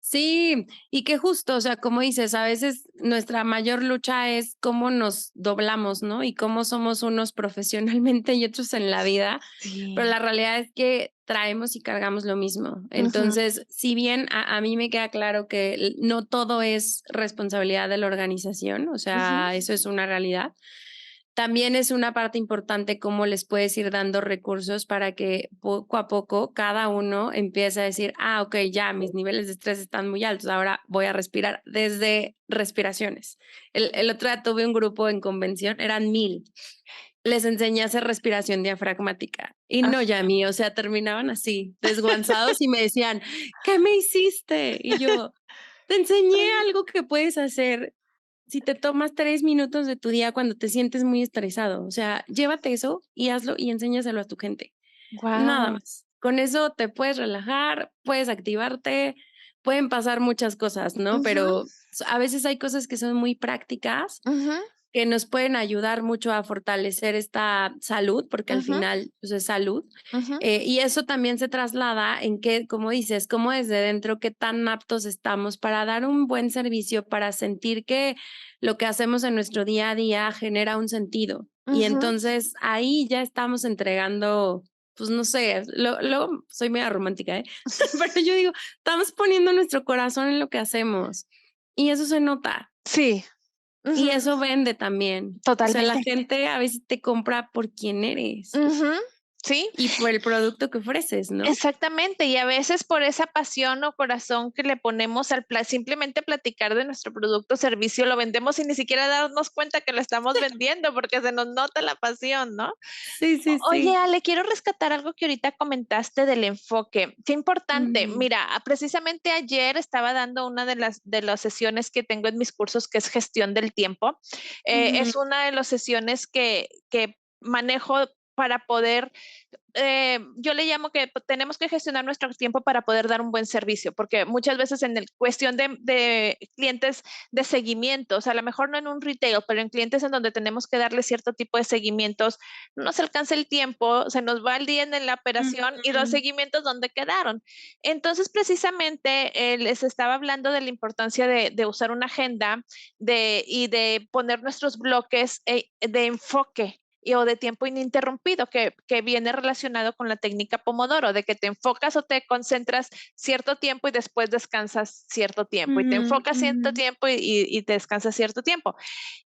Sí, y que justo, o sea, como dices, a veces nuestra mayor lucha es cómo nos doblamos, ¿no? Y cómo somos unos profesionalmente y otros en la vida, pero Sí. la realidad es que traemos y cargamos lo mismo. Ujú, Entonces, si bien a mí me queda claro que no todo es responsabilidad de la organización, o ujú. sea, eso es una realidad. También es una parte importante cómo les puedes ir dando recursos para que poco a poco cada uno empiece a decir, ah, ok, ya mis niveles de estrés están muy altos, ahora voy a respirar desde respiraciones. El otro día tuve un grupo en convención, eran 1000. Les enseñé a hacer respiración diafragmática y Ah. no, ya mí, o sea, terminaban así, desguanzados y me decían, ¿qué me hiciste? Y yo, te enseñé algo que puedes hacer si te tomas 3 minutos de tu día cuando te sientes muy estresado, o sea, llévate eso y hazlo y enséñaselo a tu gente, nada Guau. más. Con eso te puedes relajar, puedes activarte, pueden pasar muchas cosas, ¿no? Ujú, Pero a veces hay cosas que son muy prácticas ujú, que nos pueden ayudar mucho a fortalecer esta salud, porque al ujú, final, pues, es salud. ujú. Y eso también se traslada en que, como dices, como desde dentro, qué tan aptos estamos para dar un buen servicio, para sentir que lo que hacemos en nuestro día a día genera un sentido. Y Ujú. entonces ahí ya estamos entregando, pues no sé, luego soy media romántica, ¿eh? Pero yo digo, estamos poniendo nuestro corazón en lo que hacemos y eso se nota. Sí, Y ujú, eso vende también. O sea, la totalmente. gente a veces te compra por quién eres Ujú, sí. y por el producto que ofreces, ¿no? Exactamente, y a veces por esa pasión o corazón que le ponemos al simplemente platicar de nuestro producto o servicio, lo vendemos sin ni siquiera darnos cuenta que lo estamos vendiendo, porque se nos nota la pasión, ¿no? Sí, sí, Oye, sí. Ale, quiero rescatar algo que ahorita comentaste del enfoque. Qué importante. Ujú, Mira, precisamente ayer estaba dando una de las sesiones que tengo en mis cursos, que es gestión del tiempo. ujú. Es una de las sesiones que manejo para poder yo le llamo que tenemos que gestionar nuestro tiempo para poder dar un buen servicio, porque muchas veces en el cuestión de clientes de seguimientos, a lo mejor no en un retail, pero en clientes en donde tenemos que darle cierto tipo de seguimientos, no nos alcanza el tiempo, se nos va el día en la operación y los Ujú. seguimientos donde quedaron. Entonces, precisamente les estaba hablando de la importancia de usar una agenda y de poner nuestros bloques de enfoque o de tiempo ininterrumpido, que viene relacionado con la técnica Pomodoro, de que te enfocas o te concentras cierto tiempo y después descansas cierto tiempo, y te Ujú, enfocas ujú. cierto tiempo y te descansas cierto tiempo.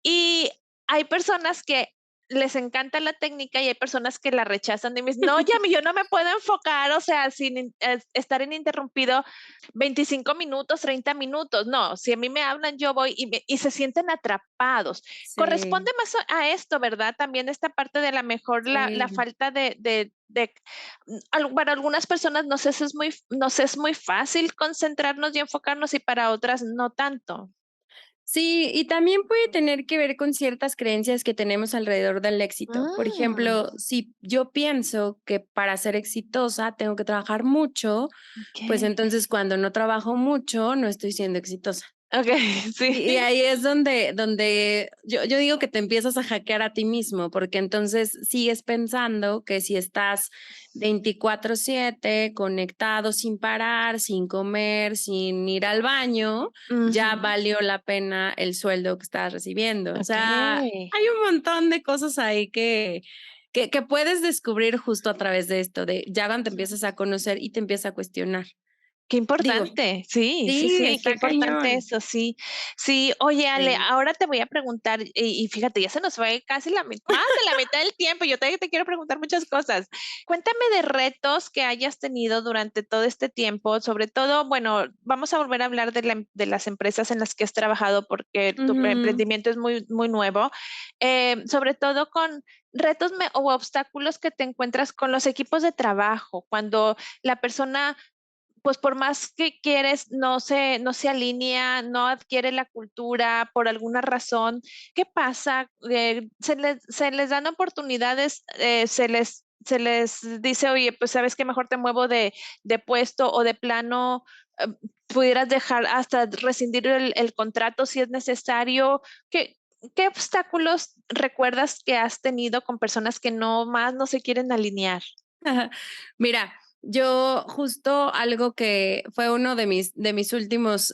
Y hay personas que les encanta la técnica y hay personas que la rechazan y me dicen, no, Yami, yo no me puedo enfocar, o sea, sin estar ininterrumpido 25 minutos, 30 minutos. No, si a mí me hablan, yo voy y se sienten atrapados. Sí, Corresponde más a esto, ¿verdad? También esta parte de la mejor, la sí. falta para algunas personas nos es muy fácil concentrarnos y enfocarnos y para otras no tanto. Sí, y también puede tener que ver con ciertas creencias que tenemos alrededor del éxito. Por Mm, ejemplo, si yo pienso que para ser exitosa tengo que trabajar mucho, pues ok. entonces cuando no trabajo mucho no estoy siendo exitosa. Ok, sí. Y ahí es donde yo digo que te empiezas a hackear a ti mismo, porque entonces sigues pensando que si estás 24/7 conectado sin parar, sin comer, sin ir al baño, ya Ujú. valió la pena el sueldo que estás recibiendo. O sea, Okey. hay un montón de cosas ahí que puedes descubrir justo a través de esto, de ya cuando te empiezas a conocer y te empiezas a cuestionar. Qué Digo, importante. Sí, sí, sí, sí, qué está importante cañón. eso, sí. Sí, oye, Ale, Sí. ahora te voy a preguntar, y fíjate, ya se nos fue casi más de la mitad del tiempo, yo todavía te quiero preguntar muchas cosas. Cuéntame de retos que hayas tenido durante todo este tiempo, sobre todo, bueno, vamos a volver a hablar de las empresas en las que has trabajado, porque tu Ujú. emprendimiento es muy muy nuevo. Sobre todo con retos o obstáculos que te encuentras con los equipos de trabajo, cuando la persona pues por más que quieres, no se alinea, no adquiere la cultura por alguna razón. ¿Qué pasa? Se les dan oportunidades, se les dice, oye, pues sabes que mejor te muevo de puesto o de plano, pudieras dejar hasta rescindir el contrato si es necesario. ¿Qué, qué obstáculos recuerdas que has tenido con personas que no más no se quieren alinear? Mira, yo justo algo que fue uno de mis últimos,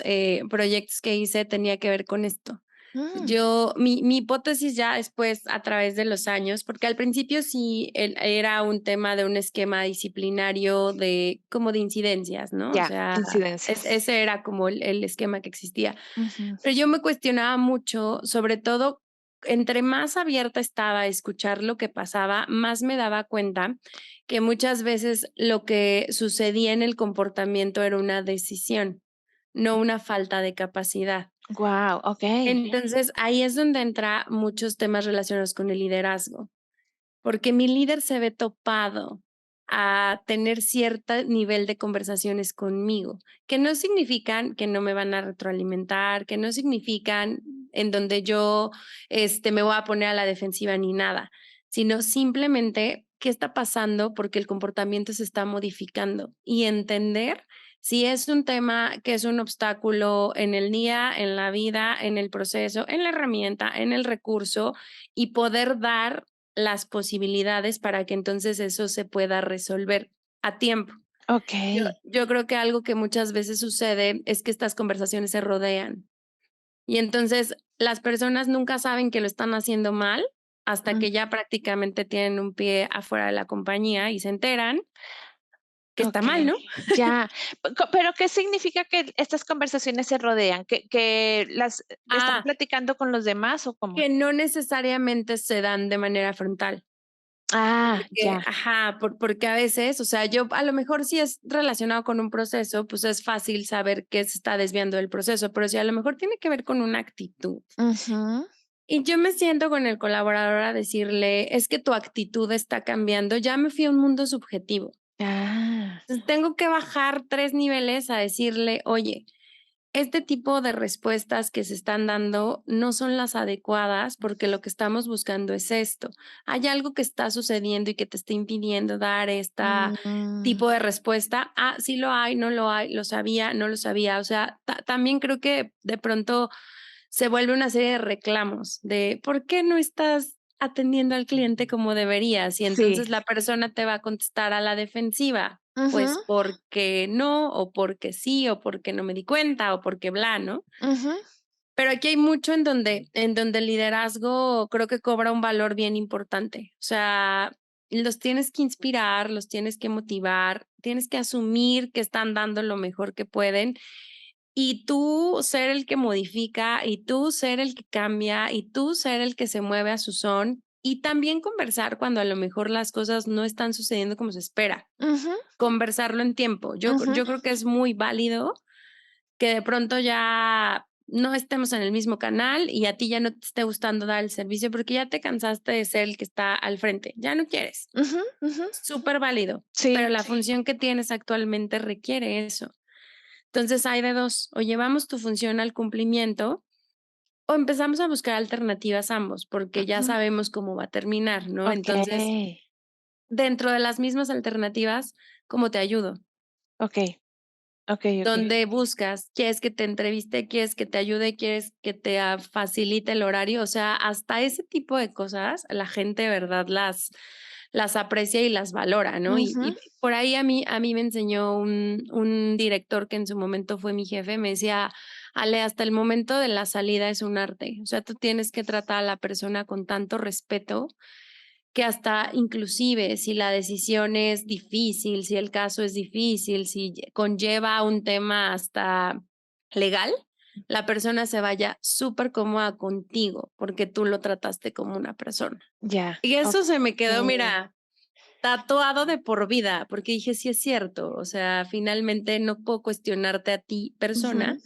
proyectos que hice tenía que ver con esto. Mm, Mi hipótesis ya después, a través de los años, porque al principio sí era un tema de un esquema disciplinario de como de incidencias, ¿no? O ya, sea, incidencias. ese era como el esquema que existía. Ujú. Pero yo me cuestionaba mucho, sobre todo, entre más abierta estaba a escuchar lo que pasaba, más me daba cuenta que muchas veces lo que sucedía en el comportamiento era una decisión, no una falta de capacidad. Guau, okey. Entonces, ahí es donde entra muchos temas relacionados con el liderazgo, porque mi líder se ve topado a tener cierto nivel de conversaciones conmigo, que no significan que no me van a retroalimentar, que no significan en donde yo, me voy a poner a la defensiva ni nada, sino simplemente qué está pasando porque el comportamiento se está modificando y entender si es un tema que es un obstáculo en el día, en la vida, en el proceso, en la herramienta, en el recurso y poder dar las posibilidades para que entonces eso se pueda resolver a tiempo. Okey. Yo creo que algo que muchas veces sucede es que estas conversaciones se rodean y entonces las personas nunca saben que lo están haciendo mal hasta Mm, que ya prácticamente tienen un pie afuera de la compañía y se enteran que está mal, okey, ¿no? ya. Pero, ¿qué significa que estas conversaciones se rodean? ¿Que las están Ah, platicando con los demás o cómo? que no necesariamente se dan de manera frontal. Ah, Porque ya. ajá, porque a veces, o sea, yo a lo mejor si es relacionado con un proceso, pues es fácil saber que se está desviando del proceso, pero si a lo mejor tiene que ver con una actitud. Ujú. Y yo me siento con el colaborador a decirle, es que tu actitud está cambiando, ya me fui a un mundo subjetivo. Ah, Entonces tengo que bajar 3 niveles a decirle, oye, este tipo de respuestas que se están dando no son las adecuadas porque lo que estamos buscando es esto. Hay algo que está sucediendo y que te está impidiendo dar esta mm, tipo de respuesta. Ah, sí lo hay, no lo hay, lo sabía, no lo sabía. O sea, también creo que de pronto se vuelve una serie de reclamos de ¿por qué no estás atendiendo al cliente como deberías? Y sí. entonces la persona te va a contestar a la defensiva. Pues Ujú, porque no, o porque sí, o porque no me di cuenta, o porque bla, ¿no? ujú. Pero aquí hay mucho en donde el liderazgo creo que cobra un valor bien importante. O sea, los tienes que inspirar, los tienes que motivar, tienes que asumir que están dando lo mejor que pueden y tú ser el que modifica, y tú ser el que cambia, y tú ser el que se mueve a su son, y también conversar cuando a lo mejor las cosas no están sucediendo como se espera, Ujú, conversarlo en tiempo. ujú, Yo creo que es muy válido que de pronto ya no estemos en el mismo canal y a ti ya no te esté gustando dar el servicio porque ya te cansaste de ser el que está al frente, ya no quieres. ujú, ujú. Súper válido, pero Sí, la función que tienes actualmente requiere eso. Entonces hay de dos, o llevamos tu función al cumplimiento o empezamos a buscar alternativas ambos, porque ya ujú. sabemos cómo va a terminar, ¿no? Entonces, Okey, dentro de las mismas alternativas, ¿cómo te ayudo? okey, okey, okey. Donde buscas, quieres que te entreviste, quieres que te ayude, quieres que te facilite el horario, o sea, hasta ese tipo de cosas la gente, de verdad, las aprecia y las valora, ¿no? Ujú, Y por ahí a mí me enseñó un director que en su momento fue mi jefe, me decía: "Ale, hasta el momento de la salida es un arte, o sea, tú tienes que tratar a la persona con tanto respeto que hasta inclusive si la decisión es difícil, si el caso es difícil, si conlleva un tema hasta legal, la persona se vaya súper cómoda contigo porque tú lo trataste como una persona". ya, Y eso se me quedó, okey. mira, tatuado de por vida, porque dije, sí es cierto, o sea, finalmente no puedo cuestionarte a ti persona, Ujú,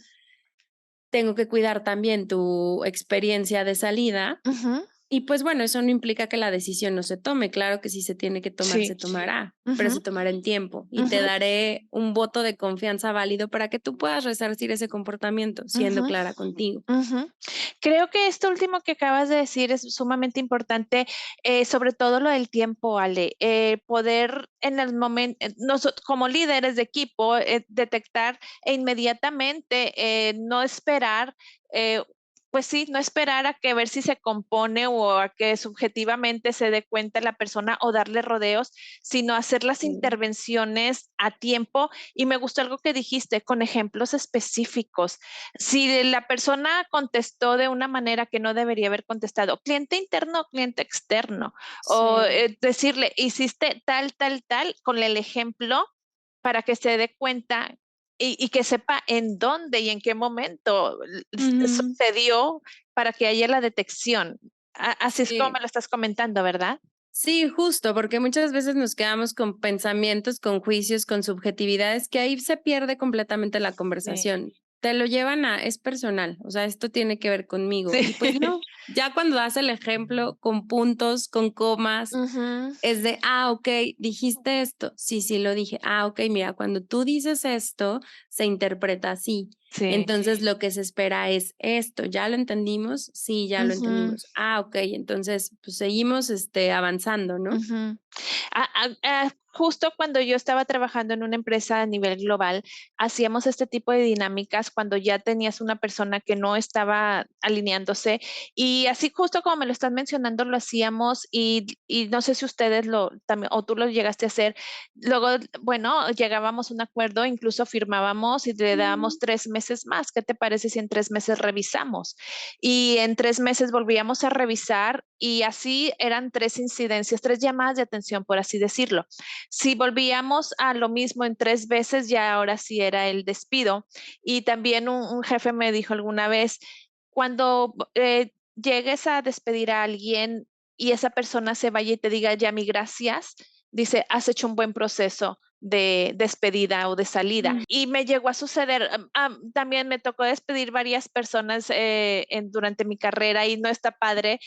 tengo que cuidar también tu experiencia de salida ujú. y pues bueno, eso no implica que la decisión no se tome. Claro que si se tiene que tomar, se Sí. tomará, pero Ujú, se tomará en tiempo y te ujú, daré un voto de confianza válido para que tú puedas resarcir ese comportamiento, siendo ujú. clara contigo. Ujú. Creo que esto último que acabas de decir es sumamente importante, sobre todo lo del tiempo, Ale. Poder en el momento, como líderes de equipo, detectar e inmediatamente no esperar, pues sí, no esperar a que ver si se compone o a que subjetivamente se dé cuenta la persona o darle rodeos, sino hacer las Sí. intervenciones a tiempo. Y me gustó algo que dijiste con ejemplos específicos. Si la persona contestó de una manera que no debería haber contestado, cliente interno o cliente externo, o Sí. decirle, hiciste tal, tal, tal, con el ejemplo para que se dé cuenta y que sepa en dónde y en qué momento Ujú. sucedió para que haya la detección. Así es como Sí. me lo estás comentando, ¿verdad? Sí, justo, porque muchas veces nos quedamos con pensamientos, con juicios, con subjetividades, que ahí se pierde completamente la Sí. conversación. Te lo llevan a, es personal, o sea, esto tiene que ver conmigo. Sí. Y pues no, ya cuando das el ejemplo con puntos, con comas, Ujú, es de, ok, dijiste esto. Sí, sí, lo dije. Ok, mira, cuando tú dices esto, se interpreta así. sí. Entonces, lo que se espera es esto. ¿Ya lo entendimos? Sí, ya lo Ujú. entendimos. Ok, entonces, pues seguimos avanzando, ¿no? Ujú. Justo cuando yo estaba trabajando en una empresa a nivel global, hacíamos este tipo de dinámicas cuando ya tenías una persona que no estaba alineándose y así justo como me lo están mencionando, lo hacíamos y no sé si ustedes lo también o tú lo llegaste a hacer. Luego, bueno, llegábamos a un acuerdo, incluso firmábamos y le dábamos Mm, 3 meses más. ¿Qué te parece si en 3 meses revisamos? Y en 3 meses volvíamos a revisar y así eran tres incidencias, tres llamadas de atención, por así decirlo. Si volvíamos a lo mismo en 3 veces, ya ahora sí era el despido. Y también un jefe me dijo alguna vez, cuando llegues a despedir a alguien y esa persona se vaya y te diga, Yami, gracias, dice, has hecho un buen proceso de despedida o de salida. mm, Y me llegó a suceder, también me tocó despedir varias personas durante mi carrera y no está padre,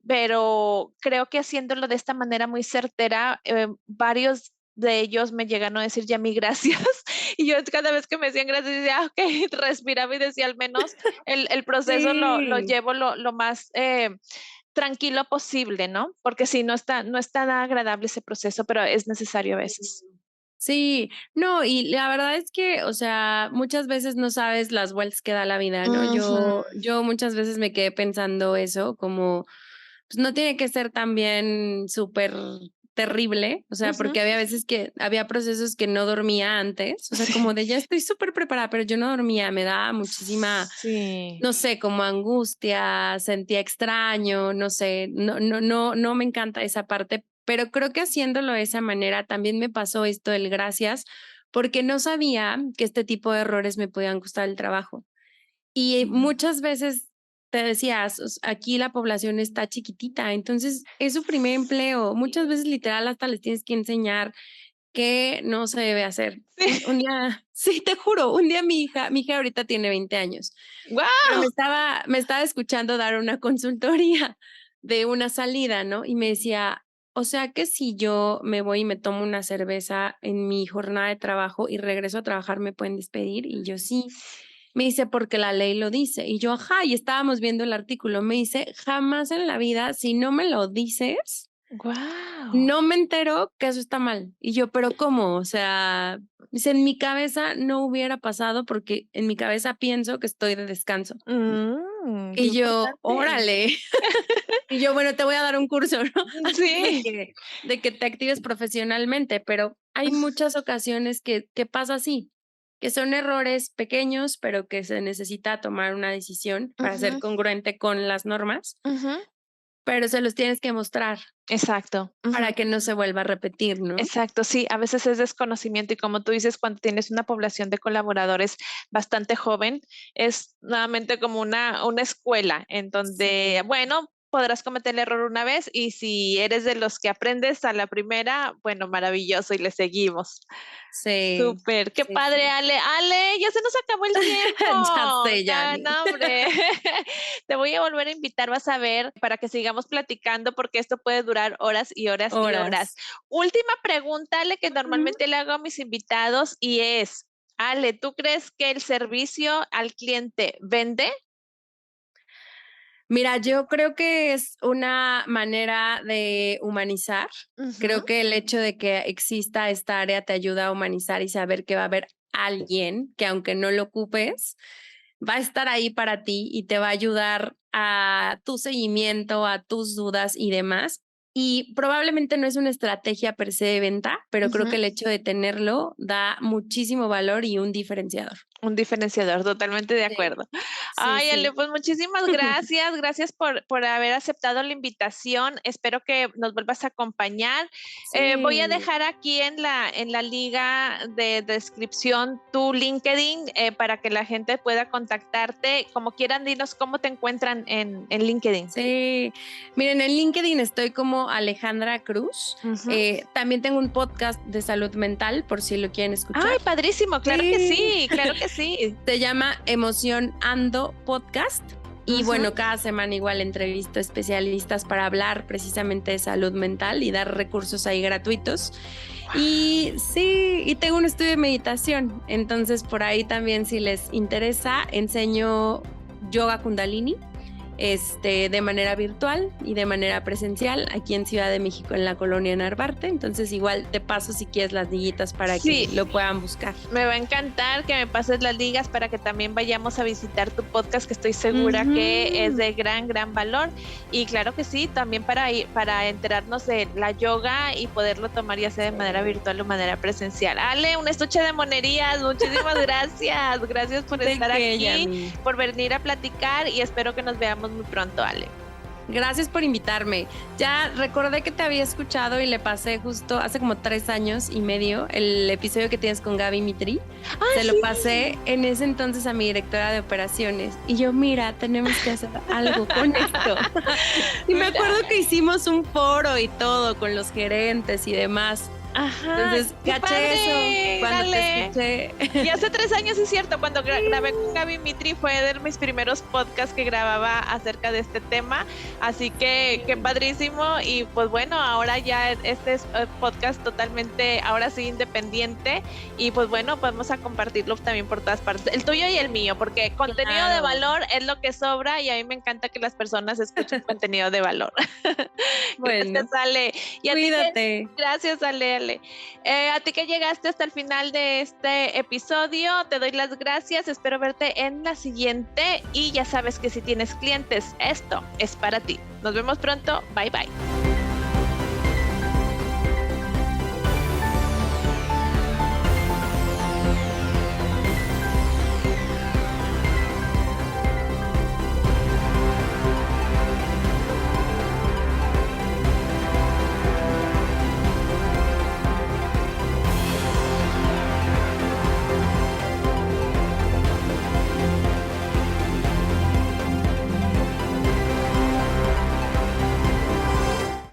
pero creo que haciéndolo de esta manera muy certera, varios de ellos me llegan a decir ya mi gracias. Y yo cada vez que me decían gracias, decía, "Ah, ok", respiraba y decía, al menos el proceso lo sí. llevo lo más tranquilo posible, ¿no? Porque sí, no está nada agradable ese proceso, pero es necesario a veces. Ujú. Sí, no, y la verdad es que, o sea, muchas veces no sabes las vueltas que da la vida, ¿no? Ujú, Yo muchas veces me quedé pensando eso, como, pues no tiene que ser también súper terrible, o sea, ujú. porque había veces que había procesos que no dormía antes, o sea, como de ya estoy súper preparada, pero yo no dormía, me daba muchísima, Sí. no sé, como angustia, sentía extraño, no sé, no me encanta esa parte, pero creo que haciéndolo de esa manera también me pasó esto del gracias, porque no sabía que este tipo de errores me podían costar el trabajo. Y Mm, muchas veces te decías, aquí la población está chiquitita, entonces es su primer empleo. Muchas veces literal hasta les tienes que enseñar que no se debe hacer. Sí. Un día, sí, te juro, un día mi hija ahorita tiene 20 años, pero ¡Guau! me estaba escuchando dar una consultoría de una salida, ¿no? Y me decía, o sea que si yo me voy y me tomo una cerveza en mi jornada de trabajo y regreso a trabajar, ¿me pueden despedir? Y yo sí. Me dice, porque la ley lo dice. Y yo, ajá, y estábamos viendo el artículo. Me dice, jamás en la vida, si no me lo dices, ¡Guau! no me entero que eso está mal. Y yo, pero ¿cómo? O sea, dice, en mi cabeza no hubiera pasado porque en mi cabeza pienso que estoy de descanso. Qué Y yo, importante. órale. Y yo, bueno, te voy a dar un curso, ¿no? Antes Sí. de que te actives profesionalmente, pero hay muchas ocasiones que pasa así, que son errores pequeños, pero que se necesita tomar una decisión para ser Ujú, congruente con las normas, ujú. pero se los tienes que mostrar Exacto. para Ujú. que no se vuelva a repetir, ¿no? Exacto, sí, a veces es desconocimiento y como tú dices, cuando tienes una población de colaboradores bastante joven, es nuevamente como una escuela en donde, Sí, bueno, podrás cometer el error una vez y si eres de los que aprendes a la primera, bueno, maravilloso y le seguimos. sí, Súper, qué sí, padre, sí. Ale. Ale, ya se nos acabó el Ya tiempo. sé, Ya, Yanni. no, hombre. Te voy a volver a invitar, vas a ver, para que sigamos platicando, porque esto puede durar horas y horas y horas. Horas. Última pregunta, Ale, que Ujú. normalmente le hago a mis invitados y es, Ale, ¿tú crees que el servicio al cliente vende? Mira, yo creo que es una manera de humanizar. Ujú, Creo que el hecho de que exista esta área te ayuda a humanizar y saber que va a haber alguien que aunque no lo ocupes, va a estar ahí para ti y te va a ayudar a tu seguimiento, a tus dudas y demás. Y probablemente no es una estrategia per se de venta, pero creo ujú. que el hecho de tenerlo da muchísimo valor y un diferenciador. Un diferenciador, totalmente de Sí, acuerdo. sí, Ay, Ale, sí. pues muchísimas gracias, gracias por haber aceptado la invitación. Espero que nos vuelvas a acompañar. Voy a Sí. dejar aquí en la liga de descripción tu LinkedIn para que la gente pueda contactarte. Como quieran, dinos cómo te encuentran en LinkedIn. Sí, miren, en LinkedIn estoy como Alejandra Cruz. Ujú. También tengo un podcast de salud mental, por si lo quieren escuchar. Ay, padrísimo, claro que Sí. sí, claro que sí. Se llama Emoción Ando Podcast. Y Ujú. bueno, cada semana igual entrevisto especialistas para hablar precisamente de salud mental y dar recursos ahí gratuitos. Y sí, y tengo un estudio de meditación. Entonces, por ahí también, si les interesa, enseño yoga Kundalini de manera virtual y de manera presencial aquí en Ciudad de México, en la colonia Narvarte. Entonces, igual te paso si quieres las liguitas para Sí, que lo puedan buscar. me va a encantar que me pases las ligas para que también vayamos a visitar tu podcast, que estoy segura que es Ujú. de gran valor. Y claro que sí, también para enterarnos de la yoga y poderlo tomar ya sea de manera virtual o manera presencial. Ale, un estuche de monerías, muchísimas gracias. Gracias por ¿De estar qué, aquí, Yami? por venir a platicar y espero que nos veamos muy pronto, Ale. Gracias por invitarme. Ya recordé que te había escuchado y le pasé justo hace como 3 años y medio el episodio que tienes con Gaby Mitri. Ah, Se lo sí. pasé en ese entonces a mi directora de operaciones. Y yo, mira, tenemos que hacer algo con esto. Y me Mira. acuerdo que hicimos un foro y todo con los gerentes y demás. Ajá, Entonces, qué caché eso padre, cuando te Ale. escuché. Y hace 3 años, es cierto, cuando grabé con Gaby Mitri fue de mis primeros podcasts que grababa acerca de este tema, así que qué padrísimo y pues bueno, ahora ya este es podcast totalmente, ahora sí, independiente y pues bueno, vamos a compartirlo también por todas partes, el tuyo y el mío, porque contenido de Claro. valor es lo que sobra y a mí me encanta que las personas escuchen contenido de valor. Gracias, Bueno, Ale. Y a ti que, cuídate. gracias, Ale. A ti que llegaste hasta el final de este episodio, te doy las gracias. Espero verte en la siguiente. Y ya sabes que si tienes clientes, esto es para ti. Nos vemos pronto. Bye bye.